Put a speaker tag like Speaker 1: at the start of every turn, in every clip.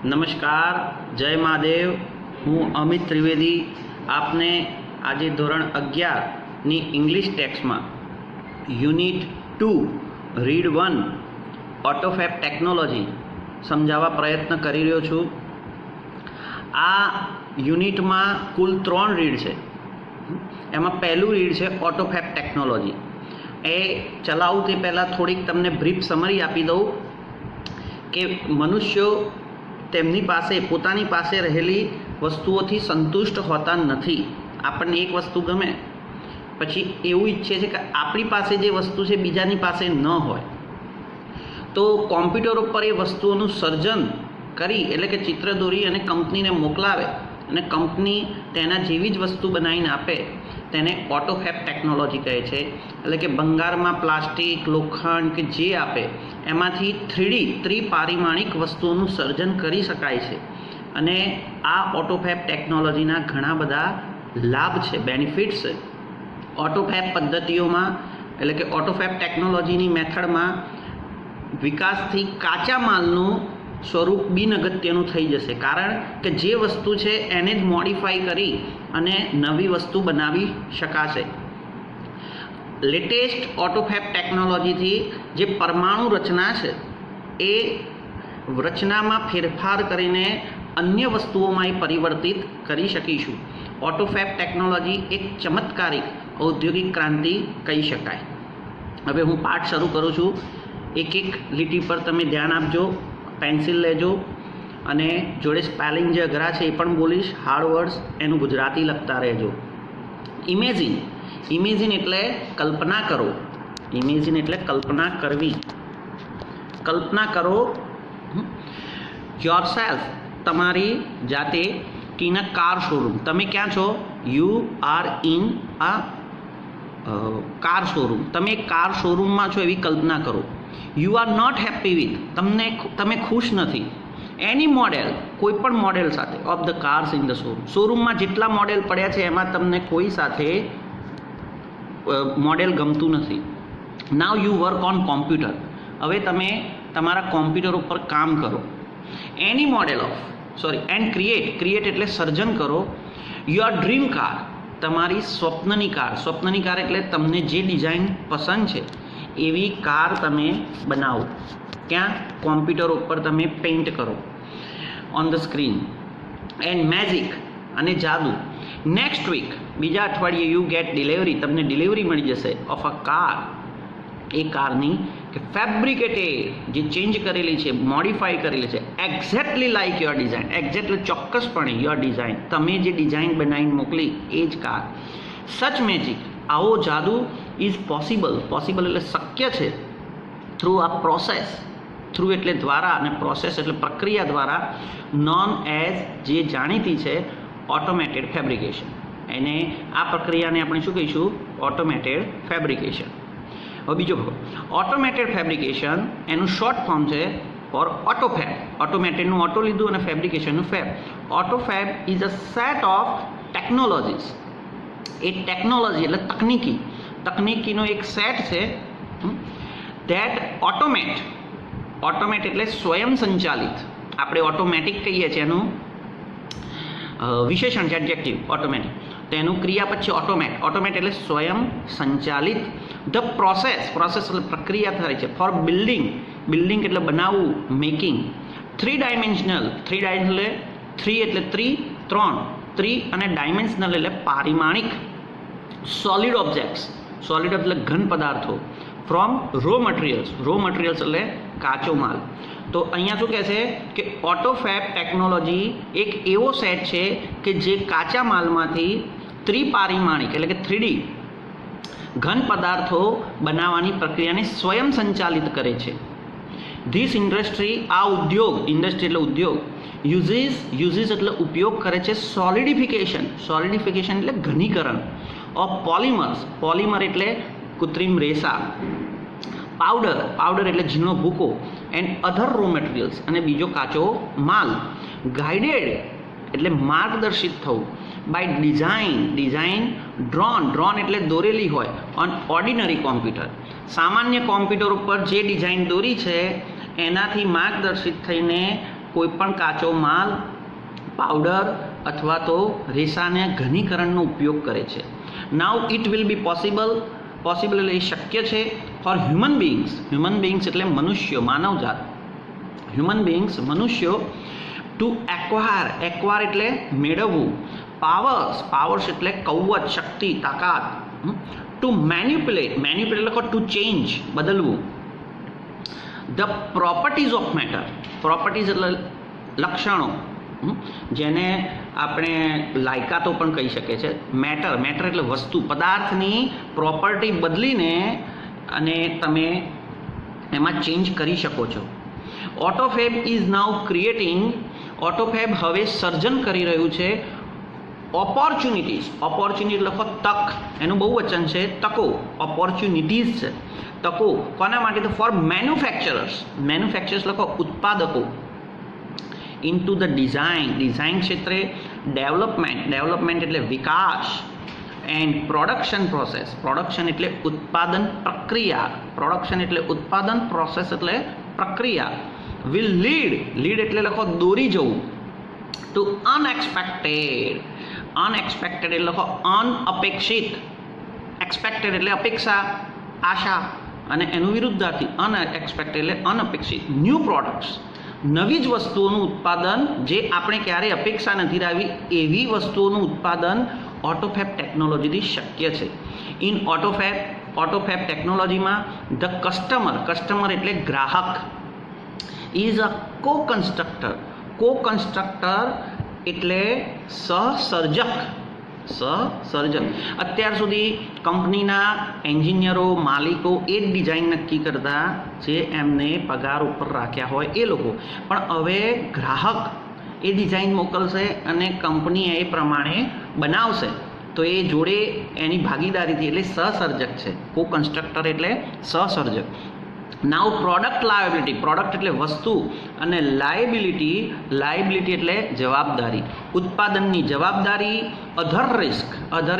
Speaker 1: નમસ્કાર, જય મહાદેવ. હું અમિત ત્રિવેદી આપને આજે ધોરણ 11ની ઇંગ્લિશ ટેક્સ્ટમાં યુનિટ 2 રીડ 1 ઓટોફેબ ટેકનોલોજી સમજાવવા પ્રયત્ન કરી રહ્યો છું. આ યુનિટમાં કુલ 3 રીડ છે. એમાં પહેલું રીડ છે ઓટોફેબ ટેકનોલોજી. એ ચલાવું તે પહેલાં થોડીક તમને બ્રીફ સમરી આપી દઉં કે મનુષ્યો તેમની પાસે પોતાની પાસે રહેલી વસ્તુઓથી સંતુષ્ટ હોતા નથી. આપણને એક વસ્તુ ગમે પછી એવું ઈચ્છે છે કે આપણી પાસે જે વસ્તુ છે બીજાની પાસે ન હોય. તો કોમ્પ્યુટર ઉપર એ વસ્તુઓનું સર્જન કરી એટલે કે ચિત્ર દોરી અને કંપનીને મોકલાવે અને કંપની તેના જેવી જ વસ્તુ બનાવીને આપે તેને ઓટોફેબ ટેકનોલોજી કહે છે. એટલે કે ભંગારમાં પ્લાસ્ટિક, લોખંડ કે જે આપે એમાંથી 3D ત્રિપારિમાણિક વસ્તુઓનું સર્જન કરી શકાય છે. અને આ ઓટોફેબ ટેકનોલોજીના ઘણા બધા લાભ છે, બેનિફિટ્સ છે. ઓટોફેબ પદ્ધતિઓમાં એટલે કે ઓટોફેબ ટેકનોલોજીની મેથડમાં વિકાસથી કાચા માલનું સ્વરૂપ બિનઅગત્યનું થઈ જશે, કારણ કે જે વસ્તુ છે એને જ મોડિફાઈ કરી અને નવી વસ્તુ બનાવી શકાશે. લેટેસ્ટ ઓટોફેબ ટેકનોલોજીથી જે પરમાણુ રચના છે એ રચનામાં ફેરફાર કરીને અન્ય વસ્તુઓમાં પરિવર્તિત કરી શકીશું. ઓટોફેબ ટેકનોલોજી એક ચમત્કારિક ઔદ્યોગિક ક્રાંતિ કહી શકાય. હવે હું પાઠ શરૂ કરું છું. એક એક લીટી પર તમે ધ્યાન આપજો, પેન્સિલ લેજો અને જોડે સ્પેલિંગ જે અઘરા છે એ પણ બોલીશ. હાર્ડ વર્ડ્સ એનું ગુજરાતી લખતા રહેજો. ઇમેજિન. ઇમેજિન એટલે કલ્પના કરો. ઇમેજિન એટલે કલ્પના કરવી. કલ્પના કરો યોરસેલ્ફ, તમારી જાતે, ઇન અ કાર શોરૂમ. તમે ક્યાં છો? You are in a car showroom. તમે કાર શોરૂમમાં છો એવી કલ્પના કરો. You are not happy with, તમે ખુશ નથી. એની મોડેલ, કોઈ પણ મોડેલ સાથે of the cars in the showroom. શોરૂમમાં જેટલા મોડેલ પડ્યા છે એમાં તમને કોઈ સાથે મોડેલ ગમતું નથી. Now you work on computer. હવે તમે તમારા કોમ્પ્યુટર ઉપર કામ કરો. એની મોડેલ ઓફ એન્ડ ક્રિએટ એટલે સર્જન કરો. યોર ડ્રીમ કાર, તમારી સ્વપ્નની કાર. સ્વપ્નની કાર એટલે તમને જે ડિઝાઇન પસંદ છે એવી કાર તમે બનાવો. ક્યાં? કોમ્પ્યુટર ઉપર તમે પેઇન્ટ કરો on the screen. And magic અને જાદુ. નેક્સ્ટ વીક, બીજા અઠવાડિયે યુ ગેટ ડિલિવરી, તમને ડિલિવરી મળી જશે ઓફ અ કાર, એ કારની કે ફેબ્રિકેટેડ, જે ચેન્જ કરેલી છે, મોડિફાઈ કરેલી છે, exactly like your design. Exactly ચોક્કસપણે યોર ડિઝાઇન, તમે જે ડિઝાઇન બનાવીને મોકલી એ જ કાર. સચ મેજિક, આવો જાદુ ઇઝ પોસિબલ. પોસિબલ એટલે શક્ય છે. થ્રુ આ પ્રોસેસ, થ્રુ એટલે દ્વારા અને પ્રોસેસ એટલે પ્રક્રિયા દ્વારા, નોન એઝ, જે જાણીતી છે ઓટોમેટેડ ફેબ્રિકેશન. એને આ પ્રક્રિયાને આપણે શું કહીશું? Automated fabrication. હવે બીજો ભાગ, ઓટોમેટેડ ફેબ્રિકેશન એનું શોર્ટ ફોર્મ છે ફોર ઓટોફેબ. ઓટોમેટેડનું ઓટો લીધું અને ફેબ્રિકેશનનું fab. Autofab is a set of technologies. એ ટેકનોલોજી એટલે તકનીકીનો એક સેટ છે ધેટ ઓટોમેટ એટલે સ્વયં સંચાલિત. આપણે ઓટોમેટિક કહીએ છીએ, એનું વિશેષણ છે એડજેક્ટિવ ઓટોમેટિક. તો એનું ક્રિયા પછી ઓટોમેટ એટલે સ્વયં સંચાલિત. ધ પ્રોસેસ એટલે પ્રક્રિયા થાય છે. ફોર બિલ્ડિંગ એટલે બનાવવું, મેકિંગ. થ્રી ડાયમેન્શનલ એટલે ત્રી અને ડાયમેન્શનલ એટલે પારિમાણિક. સોલિડ ઓબ્જેક્ટ્સ એટલે ઘન પદાર્થો. ફ્રોમ રો મટીરિયલ્સ એટલે કાચો માલ. તો અહીંયા શું કહે છે કે ઓટોફેબ ટેકનોલોજી એક એવો સેટ છે કે જે કાચા માલમાંથી ત્રિપારિમાણિક એટલે કે 3D ઘન પદાર્થો બનાવવાની પ્રક્રિયાને સ્વયં સંચાલિત કરે છે. ધીસ ઇન્ડસ્ટ્રી, આ ઉદ્યોગ, ઇન્ડસ્ટ્રી એટલે ઉદ્યોગ, યુઝીસ એટલે ઉપયોગ કરે છે સોલિડિફિકેશન એટલે ઘનીકરણ ઓફ પોલિમર એટલે કૃત્રિમ રેસા, પાવડર એટલે ઝીણો ભૂકો, એન્ડ અધર રો મટીરિયલ્સ અને બીજો કાચો માલ. ગાઈડેડ એટલે માર્ગદર્શિત થવું. બાય ડિઝાઇન ડ્રોન એટલે દોરેલી હોય ઓન ઓર્ડિનરી કોમ્પ્યુટર. સામાન્ય કોમ્પ્યુટર ઉપર જે ડિઝાઇન દોરી છે એનાથી માર્ગદર્શિત થઈને કોઈપણ કાચો માલ, પાવડર અથવા તો રેસાને ઘનીકરણનો ઉપયોગ કરે છે. Now it will be possible એટલે શક્ય છે ફોર હ્યુમન બિંગ્સ એટલે મનુષ્યો, માનવજાત, હ્યુમન બિંગ્સ મનુષ્યો, ટુ એક્વાયર એટલે મેળવવું, પાવર્સ એટલે કવચ, શક્તિ, તાકાત, ટુ મેન્યુપ્યુલેટ લખો ટુ ચેન્જ બદલવું, the properties of matter, properties એટલે લક્ષણો, જેને આપણે લાયકાતો પણ કહી શકીએ છીએ. મેટર એટલે વસ્તુ, પદાર્થની પ્રોપર્ટી બદલીને અને તમે એમાં ચેન્જ કરી શકો છો. ઓટોફેબ ઇઝ નાઉ ક્રિએટિંગ, ઓટોફેબ હવે સર્જન કરી રહ્યું છે ઓપોર્ચ્યુનિટી લખો તક, એનું બહુ વચન છે તકો, ઓપોર્ચ્યુનિટીઝ છે તકો. કોના માટે? તો ફોર મેન્યુફેક્ચરર્સ લખો ઉત્પાદકો. ઇન્ટુ ધ ડિઝાઇન ક્ષેત્રે, ડેવલપમેન્ટ એટલે વિકાસ, એન્ડ પ્રોડક્શન એટલે ઉત્પાદન પ્રક્રિયા, પ્રોસેસ એટલે પ્રક્રિયા. વિલ લીડ એટલે લખો દોરી જવું, ટુ અનએક્સપેક્ટેડ એટલે લખો અનઅપેક્ષિત, એક્સપેક્ટેડ એટલે અપેક્ષા, આશા, અને એનું વિરુદ્ધાર્થી અનએક્સપેક્ટેડ એટલે અનઅપેક્ષિત. ન્યૂ પ્રોડક્ટ્સ, નવી જ વસ્તુઓનું ઉત્પાદન, જે આપણે ક્યારેય અપેક્ષા નથી રાખવી એવી વસ્તુઓનું ઉત્પાદન ઓટોફેબ ટેકનોલોજીથી શક્ય છે. ઇન ઓટોફેબ ટેકનોલોજીમાં ધ કસ્ટમર એટલે ગ્રાહક, ઇઝ અ કો કન્સ્ટ્રક્ટર એટલે સહસર્જક. અત્યાર સુધી કંપનીના એન્જિનિયરો, માલિકો એ જ ડિઝાઇન નક્કી કરતા જે એમને પગાર ઉપર રાખ્યા હોય એ લોકો, પણ હવે ગ્રાહક એ ડિઝાઇન મોકલશે અને કંપની એ પ્રમાણે બનાવશે. તો એ જોડે એની ભાગીદારીથી એટલે સહસર્જક છે. કો કન્સ્ટ્રક્ટર એટલે સહસર્જક. નાવ પ્રોડક્ટ એટલે વસ્તુ, અને લાયબિલિટી એટલે જવાબદારી. ઉત્પાદનની જવાબદારી, અધર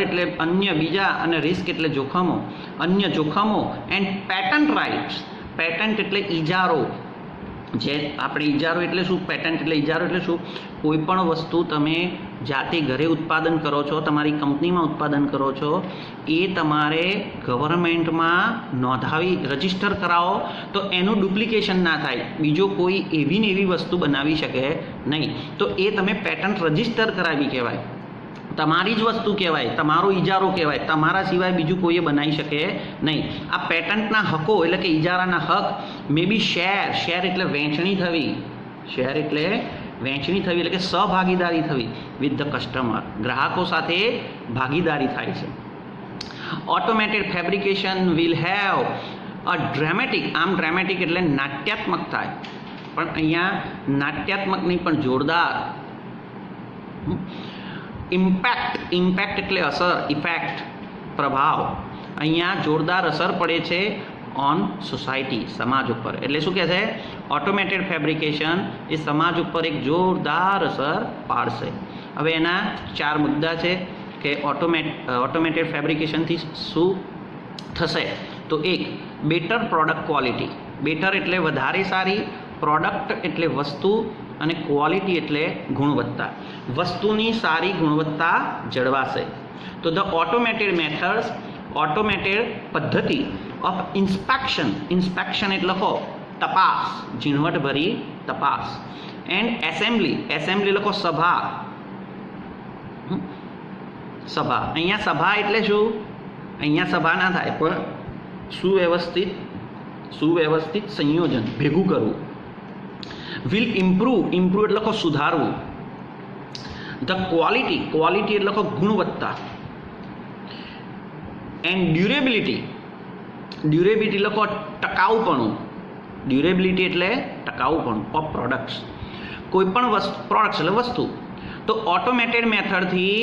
Speaker 1: એટલે અન્ય બીજા, અને રિસ્ક એટલે જોખમો, અન્ય જોખમો. એન્ડ પેટન્ટ એટલે ઇજારો, જે આપણે ઇજારો એટલે શું? પેટન્ટ એટલે ઇજારો એટલે શું? કોઈ પણ વસ્તુ તમે જાતે ઘરે ઉત્પાદન કરો છો, તમારી કંપનીમાં ઉત્પાદન કરો છો, એ તમારે ગવર્મેન્ટમાં નોંધાવી રજીસ્ટર કરાવો તો એનું ડુપ્લિકેશન ના થાય, બીજો કોઈ એવી ને એવી વસ્તુ બનાવી શકે નહીં. તો એ તમે પેટન્ટ રજીસ્ટર કરાવી કહેવાય, તમારી જ વસ્તુ કહેવાય, તમારો ઇજારો કહેવાય, તમારા સિવાય બીજું કોઈએ બનાવી શકે નહીં. આ પેટન્ટના હકો એટલે કે ઇજારાના હક, મે બી શેર એટલે વહેંચણી થવી, એટલે કે સહભાગીદારી થવી, વિથ ધ કસ્ટમર, ગ્રાહકો સાથે ભાગીદારી થાય છે. Automated fabrication will have uh dramatic એટલે નાટ્યાત્મક થાય, પણ અહીંયા નાટ્યાત્મક નહીં પણ જોરદાર. ઇમ્પેક્ટ એટલે અસર, ઇફેક્ટ પ્રભાવ. અહીંયા જોરદાર અસર પડે છે ઓન સોસાયટી, સમાજ ઉપર. એટલે શું કહે છે? ઓટોમેટેડ ફેબ્રિકેશન એ સમાજ ઉપર એક જોરદાર અસર પાડશે. હવે એના 4 મુદ્દા છે કે ઓટોમેટેડ ફેબ્રિકેશનથી શું થશે. તો 1, બેટર પ્રોડક્ટ ક્વોલિટી. બેટર એટલે વધારે સારી, પ્રોડક્ટ એટલે વસ્તુ, અને ક્વોલિટી એટલે ગુણવત્તા. વસ્તુની સારી ગુણવત્તા જળવાશે. તો ધ ઓટોમેટેડ પદ્ધતિ ઓફ ઇન્સ્પેક્શન એટલે લખો તપાસ, ઝીણવટભરી તપાસ. એન્ડ એસેમ્બલી લખો સભા. અહીંયા સભા એટલે શું? અહીંયા સભા ના થાય, પણ સુવ્યવસ્થિત સંયોજન, ભેગું કરવું. વિલ ઇમ્પ્રૂવ એટલે લખો સુધારવું. ધ ક્વોલિટી એટલે લખો ગુણવત્તા. એન્ડ ડ્યુરેબિલિટી લખો ટકાઉપણું. ડ્યુરેબિલિટી એટલે ટકાઉપણું ઓફ પ્રોડક્ટ્સ. કોઈ પણ પ્રોડક્ટ્સ એટલે વસ્તુ. તો ઓટોમેટેડ મેથડથી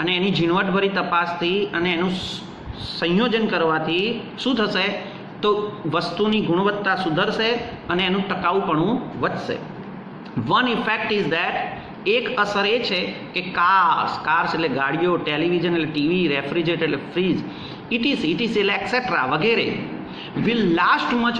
Speaker 1: અને એની ઝીણવટભરી તપાસથી અને એનું સંયોજન કરવાથી શું થશે? તો વસ્તુની ગુણવત્તા સુધરશે અને એનું ટકાઉપણું વધશે. વન ઇફેક્ટ ઇઝ ધેટ, એક અસર એ છે કે કાર્સ એટલે ગાડીઓ, ટેલિવિઝન એટલે ટીવી, રેફ્રિજરેટર એટલે ફ્રીજ, ઇટીસી એટલે એક્સેટ્રા વગેરે, વિલ લાસ્ટ મચ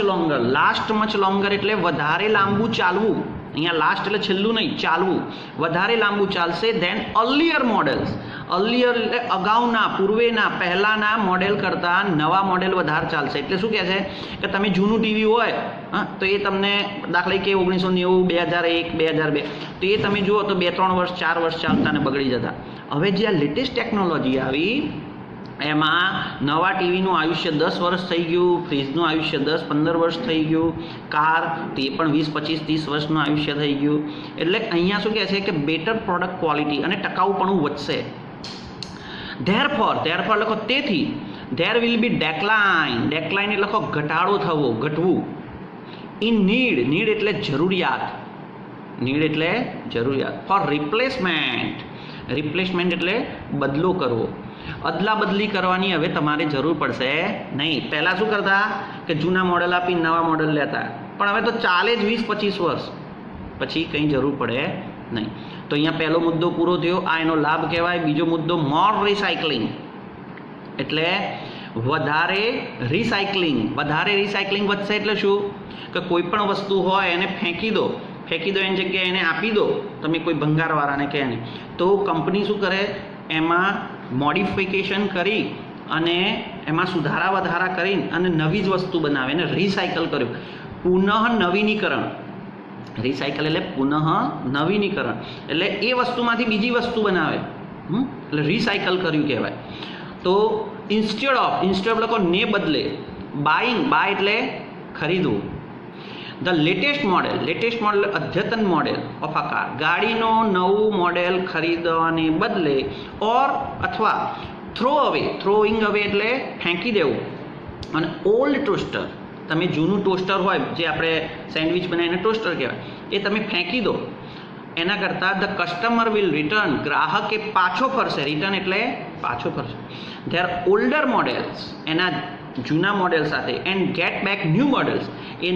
Speaker 1: લોંગર એટલે વધારે લાંબુ ચાલવું. અહીંયા લાસ્ટ એટલે છેલ્લું નહીં, ચાલવું, વધારે લાંબુ ચાલશે ધેન અર્લિયર મોડેલ્સ. અર્લિયર એટલે અગાઉના, પૂર્વેના, પહેલાંના મોડેલ કરતાં નવા મોડેલ વધારે ચાલશે. એટલે શું કહે છે કે તમે જૂનું ટીવી હોય હા તો એ તમને દાખલા કે 1990, 2001, 2002 તો એ તમે જુઓ તો 2-3 વર્ષ 4 વર્ષ ચાલતા ને બગડી જતા. હવે જે આ લેટેસ્ટ ટેકનોલોજી આવી એમાં નવા ટીવીનું આયુષ્ય 10 વર્ષ થઈ ગયું, ફ્રીજનું આયુષ્ય 10-15 વર્ષ થઈ ગયું, કાર તે પણ 20-25-30 વર્ષનું આયુષ્ય થઈ ગયું. એટલે અહીંયા શું કહે છે કે બેટર પ્રોડક્ટ ક્વોલિટી અને ટકાઉપણું વધશે. ધેરફોર લખો તેથી, ધેર વિલ બી ડેકલાઇન એટલે લખો ઘટાડો થવો, ઘટવું. ઇન નીડ એટલે જરૂરિયાત, ફોર રિપ્લેસમેન્ટ એટલે બદલો કરવો. અદલા બદલી કરવાની હવે તમારે જરૂર પડશે નહીં. પહેલાં શું કરતા કે જૂના મોડલ આપી નવા મોડલ લેતા, પણ હવે તો ચાલે જ 20-25 વર્ષ પછી કંઈ જરૂર પડે નહીં. તો અહીંયા પહેલો મુદ્દો પૂરો થયો, આ એનો લાભ કહેવાય. બીજો મુદ્દો મોર રિસાયકલિંગ એટલે વધારે રિસાયકલિંગ વધશે. એટલે શું કે કોઈ પણ વસ્તુ હોય એને ફેંકી દો એની જગ્યાએ એને આપી દો તમે કોઈ ભંગારવાળાને કે એને, તો કંપની શું કરે એમાં મોડિફિકેશન કરી અને એમાં સુધારા વધારા કરીને અને નવી જ વસ્તુ બનાવે, એને રિસાયકલ કર્યું. પુનઃનવીનીકરણ, રિસાયકલ એટલે પુનઃનવીનીકરણ એટલે એ વસ્તુમાંથી બીજી વસ્તુ બનાવે, એટલે રિસાયકલ કર્યું કહેવાય. તો ઇન્સ્ટેડ ઓફ લખો ને બદલે, બાય એટલે ખરીદવું. ધ લેટેસ્ટ મોડેલ અદ્યતન મોડેલ ઓફ અ કાર, ગાડીનો નવું મોડેલ ખરીદવાને બદલે અથવા થ્રોઈંગ અવે એટલે ફેંકી દેવું. અને ઓલ્ડ ટોસ્ટર, તમે જૂનું ટોસ્ટર હોય જે આપણે સેન્ડવિચ બનાવીને ટોસ્ટર કહેવાય એ તમે ફેંકી દો, એના કરતાં ધ કસ્ટમર વિલ રિટર્ન, ગ્રાહકે પાછો ફરશે. રિટર્ન એટલે પાછો ફરશે. ધેર ઓલ્ડર મોડેલ્સ, એના જૂના મોડેલ સાથે, and get back new models, એ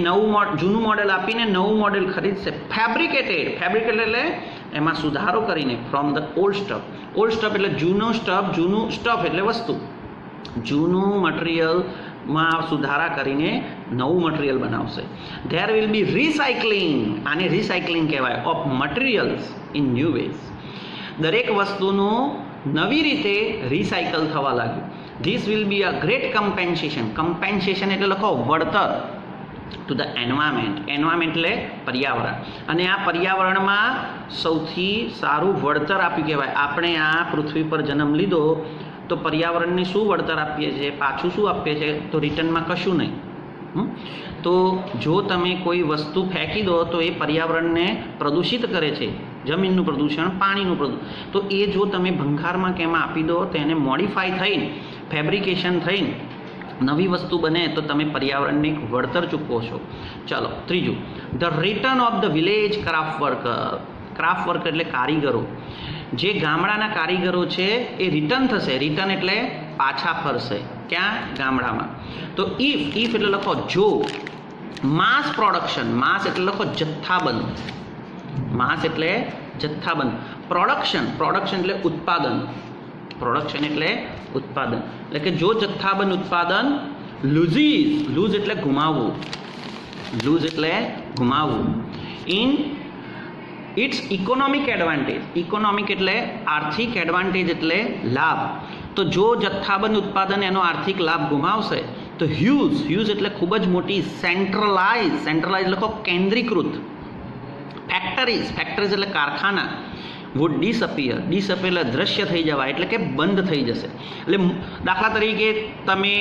Speaker 1: જૂનું મોડેલ આપીને નવું મોડેલ ખરીદશે. ફેબ્રિકેટેડ એટલે એમાં સુધારો કરીને ફ્રોમ ધ ઓલ્ડ સ્ટફ એટલે જૂનું સ્ટફ એટલે વસ્તુ, જૂનું મટીરિયલમાં સુધારા કરીને નવું મટીરિયલ બનાવશે. ધેર વિલ બી રિસાયકલિંગ, આને રિસાયકલિંગ કહેવાય, of materials in new ways. દરેક વસ્તુનું નવી રીતે રિસાયકલ થવા લાગ્યું. This will be a great compensation એટલે લખો વળતર ટુ ધ એન્વાયરમેન્ટ એટલે પર્યાવરણ. અને આ પર્યાવરણમાં સૌથી સારું વળતર આપ્યું કહેવાય. આપણે આ પૃથ્વી પર જન્મ લીધો તો પર્યાવરણને શું વળતર આપીએ છીએ, પાછું શું આપીએ છીએ, તો રિટર્નમાં કશું નહીં. તો જો તમે કોઈ વસ્તુ ફેંકી દો તો એ પર્યાવરણને પ્રદૂષિત કરે છે, જમીનનું પ્રદૂષણ, પાણીનું પ્રદૂષણ. તો એ જો તમે ભંગારમાં કે એમાં આપી દો તો એને મોડિફાઈ થઈને, ફેબ્રિકેશન થઈને નવી વસ્તુ બને તો તમે પર્યાવરણને એક વળતર ચૂકવો છો. ચાલો ત્રીજું, the return of the village craft worker એટલે કારીગરો. જે ગામડાના કારીગરો છે એ રિટર્ન થશે. રિટર્ન એટલે પાછા ફરશે. ક્યાં? ગામડામાં. તો ઇફ એટલે લખો જો. માસ પ્રોડક્શન, માસ એટલે લખો જથ્થાબંધ, પ્રોડક્શન એટલે ઉત્પાદન, એટલે કે જો જથ્થાબંધ ઉત્પાદન લૂઝ એટલે ગુમાવવું, ઇન ઇટ્સ ઇકોનોમિક એટલે આર્થિક એડવાન્ટેજ એટલે લાભ. તો જો જથ્થાબંધ ઉત્પાદન એનો આર્થિક લાભ ગુમાવશે તો હ્યુઝ એટલે ખૂબ જ મોટી, સેન્ટ્રલાઇઝ લખો કેન્દ્રીકૃત, ફેક્ટરીઝ એટલે કારખાના, વુડ ડિસઅપિયર એટલે દ્રશ્ય થઈ જવા, એટલે કે બંધ થઈ જશે. એટલે દાખલા તરીકે તમે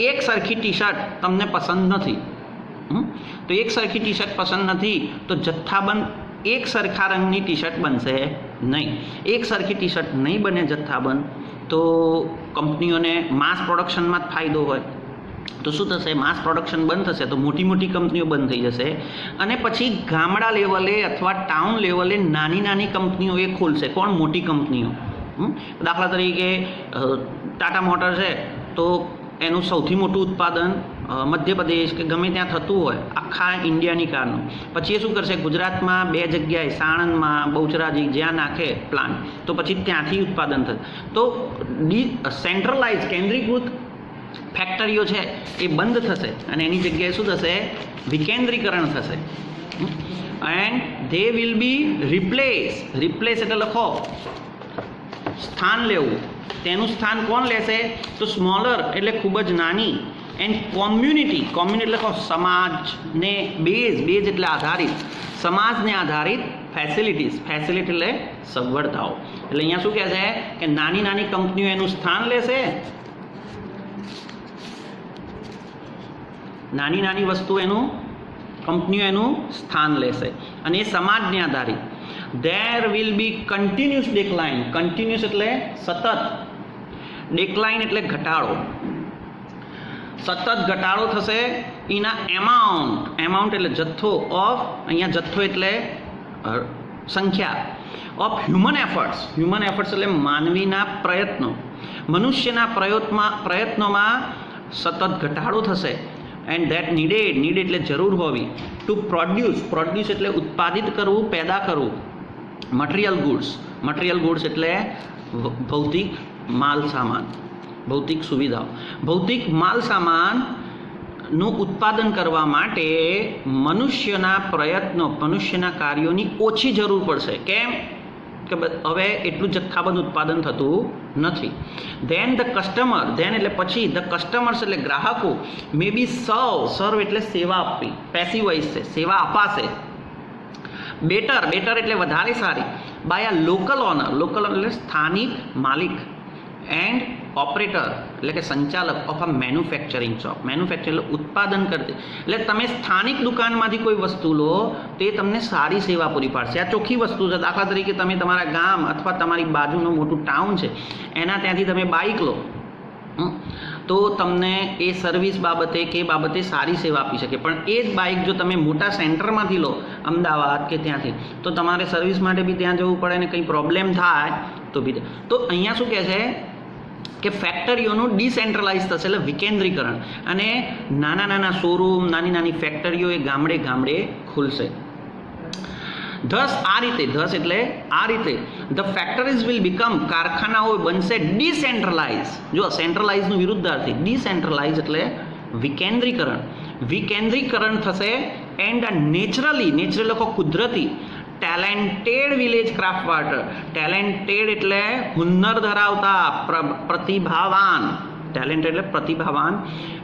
Speaker 1: એક સરખી ટી શર્ટ તમને પસંદ નથી, તો એક સરખી ટી શર્ટ પસંદ નથી તો જથ્થાબંધ એક સરખા રંગની ટી શર્ટ બનશે નહીં. એક સરખી ટી શર્ટ નહીં બને જથ્થાબંધ તો કંપનીઓને માસ પ્રોડક્શનમાં જ ફાયદો હોય. તો શું થશે? માસ પ્રોડક્શન બંધ થશે તો મોટી કંપનીઓ બંધ થઈ જશે અને પછી ગામડા લેવલે અથવા ટાઉન લેવલે નાની કંપનીઓ એ ખોલશે. કોણ? મોટી કંપનીઓ. દાખલા તરીકે ટાટા મોટર છે તો એનું સૌથી મોટું ઉત્પાદન મધ્યપ્રદેશ કે ગમે ત્યાં થતું હોય આખા ઇન્ડિયાની કારનું. પછી એ શું કરશે? ગુજરાતમાં 2 જગ્યાએ, સાણંદમાં, બહુચરાજી જ્યાં નાખે પ્લાન્ટ તો પછી ત્યાંથી ઉત્પાદન થશે. તો સેન્ટ્રલાઇઝ કેન્દ્રીકૃત ફેક્ટરીઓ છે એ બંધ થશે અને એની જગ્યાએ શું થશે? વિકેન્દ્રીકરણ થશે. And they will be replace એટલે લખો સ્થાન લેવું, તેનું સ્થાન કોણ લેશે? તો સ્મોલર એટલે ખૂબ જ નાની, એન્ડ કોમ્યુનિટી એટલે લખો સમાજને બેઝ એટલે આધારિત, સમાજને આધારિત ફેસિલિટી એટલે સગવડતાઓ. એટલે અહીંયા શું કહે છે કે નાની નાની કંપનીઓ એનું સ્થાન લેશે, નાની નાની વસ્તુ કંપનીઓ એનું સ્થાન લેશે અને એ સમાજને આધારિત. There will B continuous decline, continuous એટલે સતત, ડિક્લાઇન એટલે ઘટાડો, સતત ઘટાડો થશે એના એમાઉન્ટ એટલે જથ્થો ઓફ, અહીંયા જથ્થો એટલે સંખ્યા, ઓફ હ્યુમન એફર્ટ્સ એટલે માનવીના પ્રયત્નો, મનુષ્યના પ્રયત્નોમાં સતત ઘટાડો થશે. એન્ડ ધેટ નીડેડ એટલે જરૂર હોવી, ટુ પ્રોડ્યુસ એટલે ઉત્પાદિત કરવું, પેદા કરવું, મટીરિયલ ગુડ્સ એટલે ભૌતિક માલ સામાન, ભૌતિક સુવિધાઓ, ભૌતિક માલ સામાનનું ઉત્પાદન કરવા માટે મનુષ્યના કાર્યોની ઓછી જરૂર પડશે. કેમ કે હવે એટલું જથ્થાબંધ ઉત્પાદન થતું નથી. ધેન એટલે પછી ધ કસ્ટમર્સ એટલે ગ્રાહકો મે બી સર્વ એટલે સેવા આપવી, પેસિવ વોઇસ છે, સેવા અપાશે. બેટર એટલે વધારે સારી, બાય આ લોકલ ઓનર એટલે સ્થાનિક માલિક, એન્ડ ઓપરેટર એટલે કે સંચાલક ઓફ અ મેન્યુફેક્ચરિંગ શોપ, એટલે ઉત્પાદન કરતી. એટલે તમે સ્થાનિક દુકાનમાંથી કોઈ વસ્તુ લો તે તમને સારી સેવા પૂરી પાડશે. આ ચોખ્ખી વસ્તુ છે. દાખલા તરીકે તમે તમારા ગામ અથવા તમારી બાજુનું મોટું ટાઉન છે એના ત્યાંથી તમે બાઇક લો તો તમને એ સર્વિસ બાબતે કે બાબતે સારી સેવા આપી શકે. પણ એ જ બાઇક જો તમે મોટા સેન્ટરમાંથી લો, અમદાવાદ કે ત્યાંથી, તો તમારે સર્વિસ માટે બી ત્યાં જવું પડે ને કંઈ પ્રોબ્લેમ થાય તો બી. તો અહીંયા શું કહે છે કે ફેક્ટરીઓનું ડિસેન્ટ્રલાઇઝ થશે એટલે વિકેન્દ્રીકરણ, અને નાના શોરૂમ, નાની ફેક્ટરીઓ એ ગામડે ખુલશે. ધસ એટલે આ રીતે ધ ફેક્ટરીઝ વિલ બીકમ, કારખાનાઓ બનશે ડિસેન્ટ્રલાઇઝ. જો સેન્ટ્રલાઇઝનું વિરુદ્ધાર્થી ડિસેન્ટ્રલાઇઝ એટલે વિકેન્દ્રીકરણ થશે. એન્ડ નેચરલી લખો કુદરતી, talented village craft worker, talented એટલે હુન્નર ધરાવતા, પ્રતિભાવાન,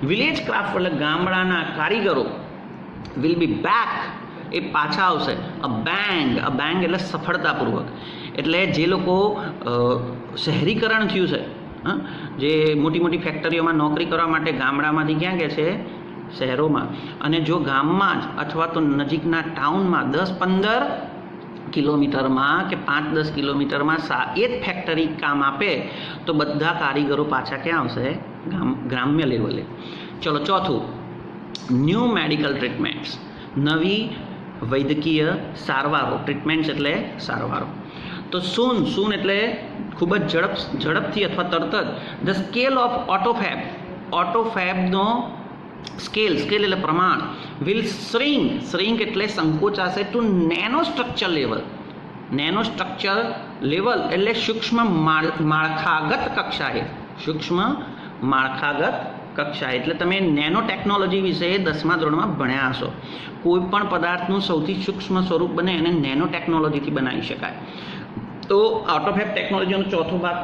Speaker 1: વિલેજ ક્રાફ્ટ એટલે ગામડાના કારીગરો વિલ બી બેક એ પાછા આવશે. અ બેંગ એટલે સફળતાપૂર્વક. એટલે જે લોકો શહેરીકરણ થયું છે, જે મોટી ફેક્ટરીઓમાં નોકરી કરવા માટે ગામડામાંથી ક્યાં ગયા છે? શહેરોમાં. અને જો ગામમાં જ અથવા તો નજીકના ટાઉનમાં 10-15 કિલોમીટરમાં કે 5-10 કિલોમીટરમાં એ જ ફેક્ટરી કામ આપે તો બધા કારીગરો પાછા ક્યાં આવશે? ગ્રામ્ય લેવલે. ચલો ચોથું, ન્યૂ મેડિકલ ટ્રીટમેન્ટ્સ, નવી વૈદ્યકીય સારવારો, ટ્રીટમેન્ટ્સ એટલે સારવારો. તો સૂન એટલે ખૂબ જ ઝડપથી અથવા તરત જ. ધ સ્કેલ ઓફ ઓટોફેબનો સ્કેલ એટલે પ્રમાણ, વિલ શ્રિંક એટલે સંકોચાશે ટુ નેનો સ્ટ્રક્ચર લેવલ એટલે સૂક્ષ્મ માળખાગત કક્ષાએ, એટલે તમે નેનો ટેકનોલોજી વિશે 10મા ધોરણમાં ભણ્યા હશો. કોઈ પણ પદાર્થનું સૌથી સૂક્ષ્મ સ્વરૂપ બને એને નેનો ટેકનોલોજીથી બનાવી શકાય. તો ઓટોફેબ ટેકનોલોજીનો ચોથો ભાગ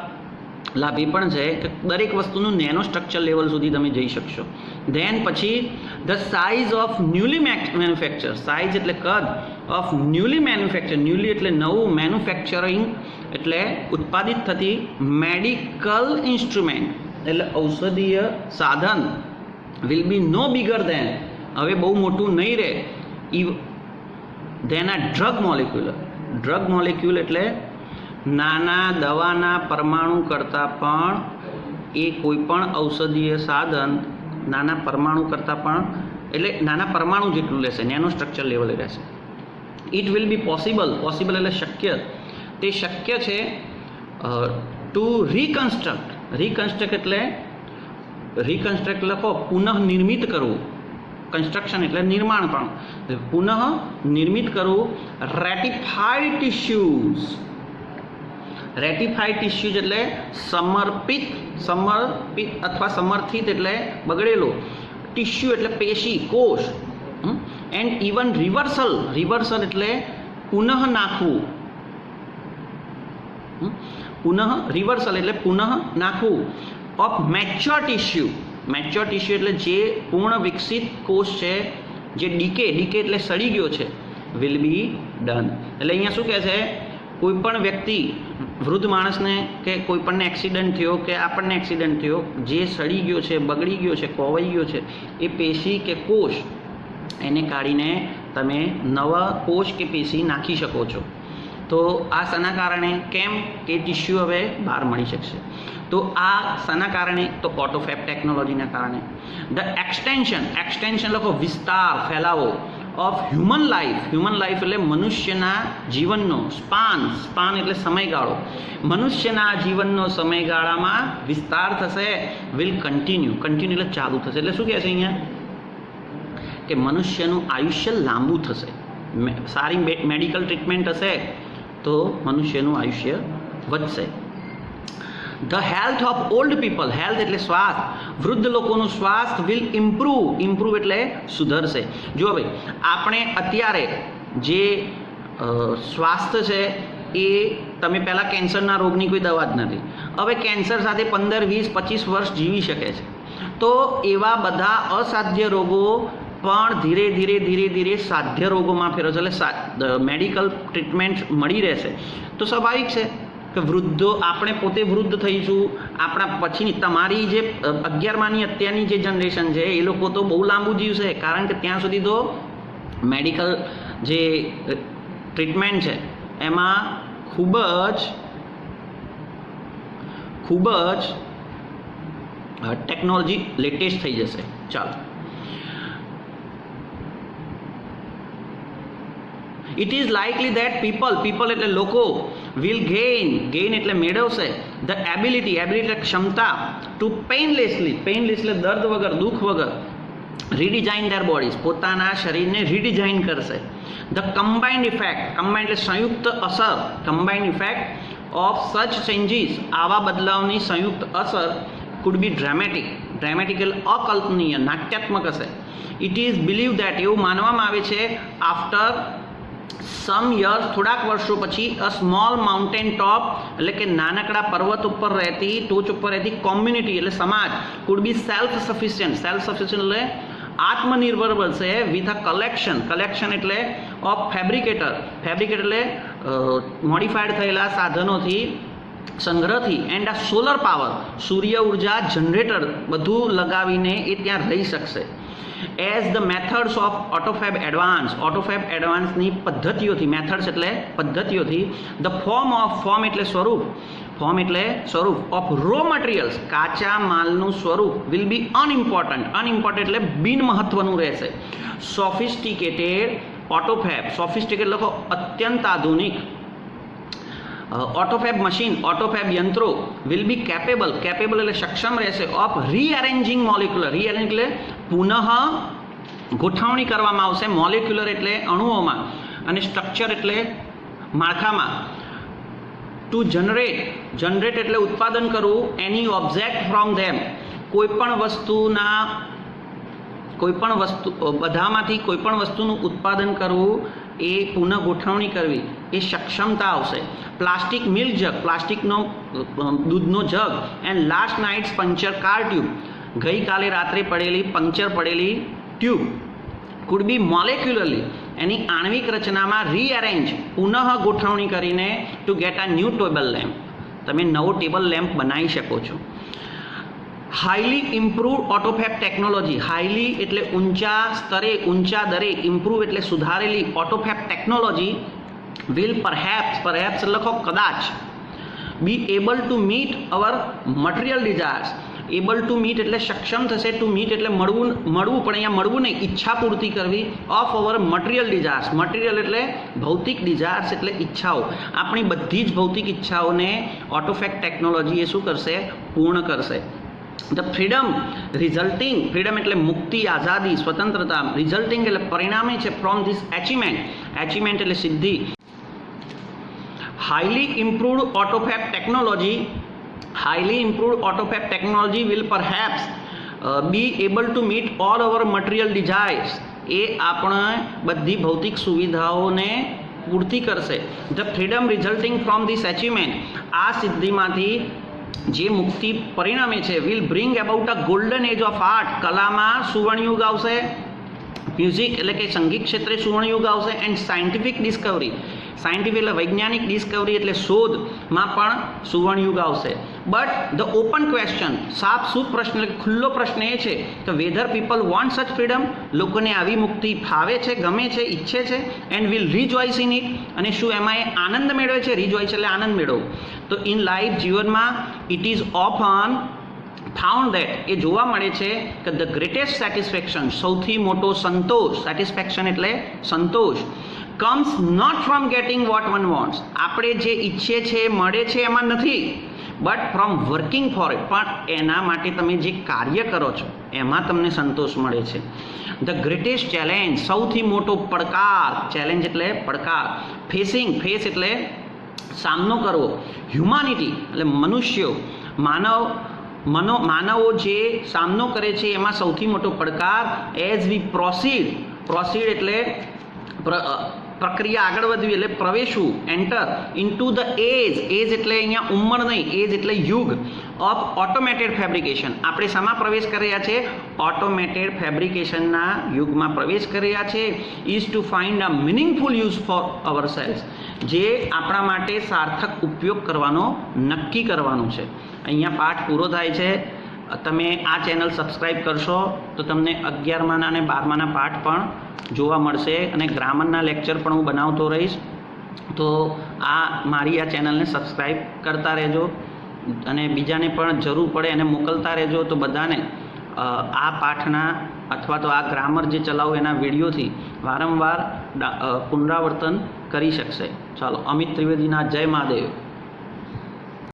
Speaker 1: લાભ એ પણ છે કે દરેક વસ્તુનું નેનો સ્ટ્રક્ચર લેવલ સુધી તમે જઈ શકશો. ધેન પછી the size of newly manufacture, size એટલે કદ, ઓફ ન્યૂલી મેન્યુફેક્ચર, ન્યૂલી એટલે નવું, મેન્યુફેક્ચરિંગ એટલે ઉત્પાદિત થતી, મેડિકલ ઇન્સ્ટ્રુમેન્ટ એટલે ઔષધીય સાધન, will be no bigger than, હવે બહુ મોટું નહીં રહે, ધેન આ ડ્રગ મોલેક્યુલ એટલે નાના દવાના પરમાણુ કરતાં પણ એ કોઈ પણ ઔષધીય સાધન નાના પરમાણુ કરતાં પણ એટલે નાના પરમાણુ જેટલું લેશે, નેનો સ્ટ્રક્ચર લેવલે રહેશે. ઇટ વિલ બી પોસિબલ એટલે શક્ય, તે શક્ય છે ટુ રિકન્સ્ટ્રક્ટ એટલે લખો પુનઃનિર્મિત કરવું, કન્સ્ટ્રક્શન એટલે નિર્માણ પણ, પુનઃનિર્મિત કરવું. રેટિફાઈડ ટિશ્યુઝ એટલે સમર્પિત અથવા સમર્થિત એટલે બગડેલો, ટિશ્યુ એટલે પેશી, કોષ, એન્ડ ઇવન રિવર્સલ એટલે પુનઃ નાખવું, રિવર્સલ એટલે પુનઃ નાખવું ઓફ મેચ્યોર ટિશ્યુ એટલે જે પૂર્ણ વિકસિત કોષ છે, જે ડીકે એટલે સડી ગયો છે, વિલ બી ડન. એટલે અહીંયા શું કહે છે, કોઈ પણ વ્યક્તિ, વૃદ્ધ માણસને કે કોઈ પણને એક્સિડન્ટ થયો કે આપણને એક્સિડન્ટ થયો, જે સડી ગયો છે, બગડી ગયો છે, કોવાઈ ગયો છે, એ પેશી કે કોષ એને કાઢીને તમે નવા કોષ કે પેશી નાખી શકો છો. તો આ શાના કારણે, કેમ કે ટિશ્યુ હવે બહાર મળી શકશે. તો આ શાના કારણે, તો ઓટોફેબ ટેકનોલોજીના કારણે. ધ એક્સટેન્શન લખો, વિસ્તાર, ફેલાવો ઓફ હ્યુમન લાઈફ એટલે મનુષ્યના જીવનનો, સ્પાન એટલે સમયગાળો, મનુષ્યના જીવનનો સમયગાળામાં વિસ્તાર થશે. વિલ કન્ટિન્યુ એટલે ચાલુ થશે. એટલે શું કહે છે અહીંયા કે મનુષ્યનું આયુષ્ય લાંબુ થશે. સારી મેડિકલ ટ્રીટમેન્ટ હશે તો મનુષ્યનું આયુષ્ય વધશે. The health of old people, health એટલે સ્વાસ્થ્ય, વૃદ્ધ લોકોનું સ્વાસ્થ્ય વિલ ઇમ્પ્રૂવ એટલે સુધરશે. જો ભાઈ આપણે અત્યારે જે સ્વાસ્થ્ય છે એ, તમે પહેલાં કેન્સરના રોગની કોઈ દવા જ નથી, હવે કેન્સર સાથે 15, 20, 25 વર્ષ જીવી શકે છે. તો એવા બધા અસાધ્ય રોગો પણ ધીરે ધીરે સાધ્ય રોગોમાં ફેરવશે. એટલે મેડિકલ ટ્રીટમેન્ટ મળી રહેશે. તો સ્વાભાવિક છે કે વૃદ્ધો, આપણે પોતે વૃદ્ધ થઈશું, આપણા પછીની તમારી જે 11માની અત્યારની જે જનરેશન છે એ લોકો તો બહુ લાંબુ જીવશે, કારણ કે ત્યાં સુધી તો મેડિકલ જે ટ્રીટમેન્ટ છે એમાં ખૂબ જ ટેકનોલોજી લેટેસ્ટ થઈ જશે. ચાલો, it is likely that people એટલે લોકો, વિલ ગેઇન એટલે મેળવશે, ધ એબિલિટી એટલે ક્ષમતા, ટુ પેઇનલેસલી એટલે દર્દ વગર, દુઃખ વગર, રીડિઝાઇન ધેર બોડીઝ પોતાના શરીરને રીડિઝાઇન કરશે. ધ કમ્બાઇન્ડ એટલે સંયુક્ત અસર, કમ્બાઇન્ડ ઇફેક્ટ ઓફ સચ ચેન્જીસ આવા બદલાવની સંયુક્ત અસર કુડ બી ડ્રામેટિક એટલે અકલ્પનીય, નાટ્યાત્મક હશે. ઇટ ઇઝ બિલીવ દેટ એવું માનવામાં આવે છે, આફ્ટર સમ યર્સ થોડાક વર્ષો પછી, અ સ્મોલ માઉન્ટેન ટોપ એટલે કે નાનકડા પર્વત ઉપર રહેતી, ટોચ ઉપર રહેતી કોમ્યુનિટી એટલે સમાજ કુડ બી સેલ્ફ સફિશિયન્ટ એટલે આત્મનિર્ભર બનશે. વિથ અ કલેક્શન એટલે ઓફ ફેબ્રિકેટર એટલે મોડિફાઈડ થયેલા સાધનોથી, સંગ્રહથી, એન્ડ આ સોલર પાવર સૂર્ય ઉર્જા જનરેટર બધું લગાવીને એ ત્યાં રહી શકશે. As the methods of autofab એડવાન્સની પદ્ધતિઓથી, મેથડ્સ એટલે પદ્ધતિઓથી, ધ ફોર્મ એટલે સ્વરૂપ ઓફ રો મટીરિયલ્સ કાચા માલનું સ્વરૂપ વિલ બી અનઇમ્પોર્ટન્ટ એટલે બિન મહત્વનું રહેશે. સોફિસ્ટિકેટેડ લખો, અત્યંત આધુનિક ઓટોફેબ યંત્રો વિલ બી કેપેબલ એટલે સક્ષમ રહેશે ઓફ રીઅરેન્જિંગ મોલિક્યુલર, એટલે પુનઃ ગોઠવણી કરવામાં આવશે, મોલિક્યુલર એટલે અણુઓમાં, અને સ્ટ્રક્ચર એટલે માળખામાં. ટુ જનરેટ એટલે ઉત્પાદન કરવું, એની ઓબ્જેક્ટ ફ્રોમ ધેમ કોઈ પણ બધામાંથી કોઈ પણ વસ્તુનું ઉત્પાદન કરવું, એ પુનઃ ગોઠવણી કરવી, એ સક્ષમતા આવશે. પ્લાસ્ટિક મિલ્ક જગ, પ્લાસ્ટિકનો દૂધનો jug, and last night's puncture car tube, ગઈકાલે રાત્રે પંચર પડેલી ટ્યુબ, કુડ બી મોલેક્યુલરલી એની આણ્વિક રચનામાં રીઅરેન્જ પુનઃ ગોઠવણી કરીને ટુ ગેટ આ ન્યૂ ટેબલ લેમ્પ, તમે નવો ટેબલ લેમ્પ બનાવી શકો છો. Highly improved autofab technology, highly એટલે ઊંચા સ્તરે, ઊંચા દરે, ઇમ્પ્રૂવ એટલે સુધારેલી ઓટોફેબ ટેકનોલોજી વિલ પરહેપ્સ લખો, કદાચ, be able to meet our material desires. Able to meet એટલે સક્ષમ થશે, ટુ મીટ એટલે મળવું, પણ અહીંયા મળવું નહીં, ઈચ્છા પૂર્તિ કરવી, of our material desires, material એટલે ભૌતિક, ડિઝાયર્સ એટલે ઈચ્છાઓ, આપણી બધી જ ભૌતિક ઈચ્છાઓને ઓટોફેબ ટેકનોલોજી એ શું કરશે, પૂર્ણ કરશે. ધ ફ્રીડમ એટલે મુક્તિ, આઝાદી, સ્વતંત્રતા, રિઝલ્ટિંગ એટલે પરિણામે છે, ફ્રોમ ધીસ એચિવમેન્ટ એટલે સિદ્ધિ. Highly improved autofab technology will perhaps be able to meet all our material desires એ આપણે બધી ભૌતિક સુવિધાઓને પૂર્તિ કરશે. The freedom resulting from this achievement, આ સિદ્ધિમાંથી જે મુક્તિ પરિણામે છે, will bring about a golden age of art, કલામાં સુવર્ણયુગ આવશે, મ્યુઝિક એટલે કે સંગીત ક્ષેત્રે સુવર્ણયુગ આવશે, એન્ડ સાયન્ટિફિક ડિસ્કવરી, સાયન્ટિફિક એટલે વૈજ્ઞાનિક ડિસ્કવરી એટલે શોધમાં પણ સુવર્ણયુગ આવશે. બટ ધ ઓપન ક્વેશ્ચન, સાફસૂફ પ્રશ્ન એટલે ખુલ્લો પ્રશ્ન એ છે કે વેધર પીપલ વોન્ટ સચ ફ્રીડમ, લોકોને આવી મુક્તિ ફાવે છે, ગમે છે, ઈચ્છે છે, એન્ડ વિલ રિજોઇસ ઇન ઇટ, અને શું એમાં એ આનંદ મેળવે છે. રિજોઇસ એટલે આનંદ મેળવો. તો ઇન લાઈફ, જીવનમાં, it is often found that, એ જોવા મળે છે કે ધ ગ્રેટેસ્ટ સેટિસ્ફેક્શન, સૌથી મોટો સંતોષ, સેટિસ્ફેક્શન એટલે સંતોષ, comes not from getting what one wants, આપણે જે ઈચ્છીએ છીએ મળે છે એમાં નથી, but from working for it, પણ એના માટે તમે જે કાર્ય કરો છો એમાં તમને સંતોષ મળે છે. ધ ગ્રેટેસ્ટ ચેલેન્જ, સૌથી મોટો પડકાર, ચેલેન્જ એટલે પડકાર, ફેસિંગ, ફેસ એટલે સામનો કરવો, હ્યુમાનિટી એટલે મનુષ્યો, માનવો જે સામનો કરે છે એમાં સૌથી મોટો પડકાર, એઝ વી પ્રોસીડ એટલે પ્રક્રિયા આગળ વધવી એટલે પ્રવેશવું, એન્ટર ઇન્ટુ ધ એજ એટલે અહીંયા ઉંમર નહીં, એજ એટલે યુગ, ઓફ ઓટોમેટેડ ફેબ્રિકેશન, આપણે શામાં પ્રવેશ કર્યા છે? ઓટોમેટેડ ફેબ્રિકેશનના યુગમાં પ્રવેશ કર્યા છે. Is to find a meaningful use for our cells, જે આપણા માટે સાર્થક ઉપયોગ કરવાનો નક્કી કરવાનું છે. અહીંયા પાઠ પૂરો થાય છે. તમે આ ચેનલ સબસ્ક્રાઈબ કરશો તો તમને 11માના અને 12માના પાઠ પણ જોવા મળશે, અને ગ્રામરના લેક્ચર પણ હું બનાવતો રહીશ. તો મારી આ ચેનલને સબસ્ક્રાઈબ કરતા રહેજો, અને બીજાને પણ જરૂર પડે એને મોકલતા રહેજો, તો બધાને આ પાઠના અથવા તો આ ગ્રામર જે ચલાવું એના વિડીયોથી વારંવાર પુનરાવર્તન કરી શકશે. ચાલો, અમિત ત્રિવેદીના જય મહાદેવ.